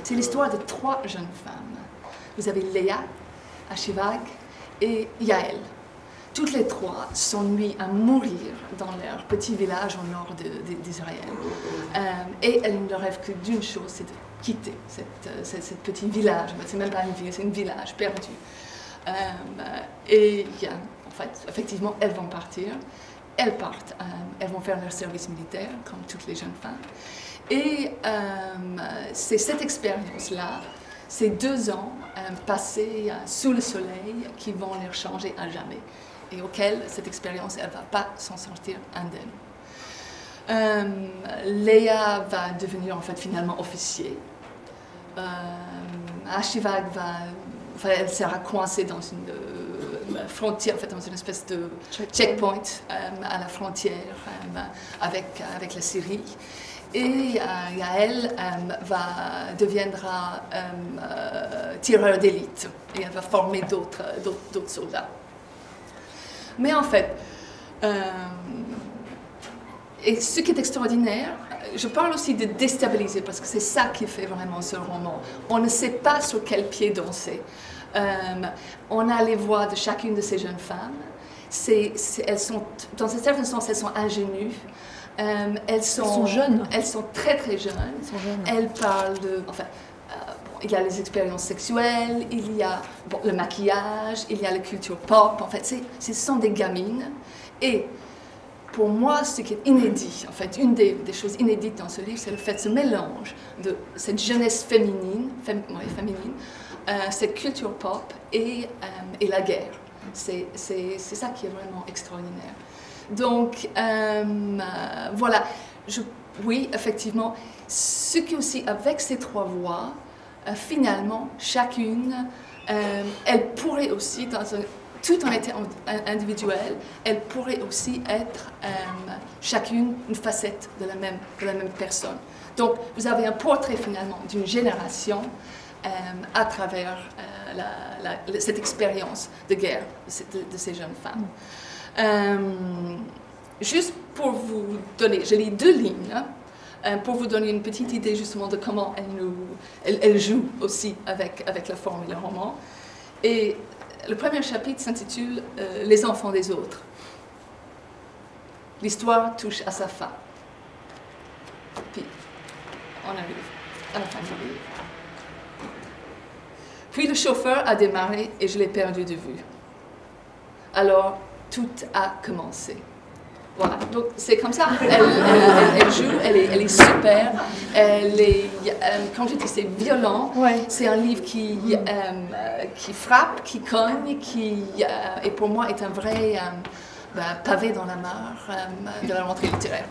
C'est l'histoire de 3 jeunes femmes. Vous avez Léa, Ashivag et Yael. Toutes les 3 s'ennuient à mourir dans leur petit village au nord d'Israël. Et elles ne rêvent que d'une chose, c'est de quitter ce petit village. C'est même pas une ville, c'est un village perdu. Et en fait, effectivement, elles vont partir. Elles partent, elles vont faire leur service militaire, comme toutes les jeunes femmes. Et c'est cette expérience-là, ces 2 ans passés sous le soleil, qui vont les changer à jamais. Et auquel cette expérience, elle ne va pas s'en sortir indemne. Léa va devenir en fait finalement officier. Ashivag elle sera coincée dans une frontière, en fait, dans une espèce de checkpoint à la frontière avec la Syrie. Et Yael deviendra tireur d'élite et elle va former d'autres soldats. Mais en fait, et ce qui est extraordinaire, je parle aussi de déstabiliser parce que c'est ça qui fait vraiment ce roman. On ne sait pas sur quel pied danser. On a les voix de chacune de ces jeunes femmes. Elles sont, dans un certain sens, elles sont ingénues. Elles sont jeunes. Elles sont très très jeunes. Elles parlent de... Enfin, il y a les expériences sexuelles, il y a le maquillage, il y a la culture pop. En fait, ce sont des gamines. Et pour moi, ce qui est inédit, en fait, une des choses inédites dans ce livre, c'est le fait, ce mélange de cette jeunesse féminine, cette culture pop et la guerre. C'est ça qui est vraiment extraordinaire. Donc, voilà, oui, effectivement, ce qui aussi, avec ces 3 voix, finalement, chacune, elle pourrait aussi, tout en étant individuelle, elle pourrait aussi être chacune une facette de la même personne. Donc, vous avez un portrait finalement d'une génération à travers cette expérience de guerre de ces jeunes femmes. Juste pour vous donner, je lis 2 lignes, pour vous donner une petite idée justement de comment elle joue aussi avec la forme et le roman. Et le premier chapitre s'intitule « Les enfants des autres ». L'histoire touche à sa fin. Puis, on arrive à la fin du livre. Puis le chauffeur a démarré et je l'ai perdu de vue. Alors, tout a commencé. Voilà, donc c'est comme ça. Elle joue, elle est super. Comme je dis, c'est violent. Ouais. C'est un livre qui frappe, qui cogne, et pour moi est un vrai pavé dans la mare de la rentrée littéraire.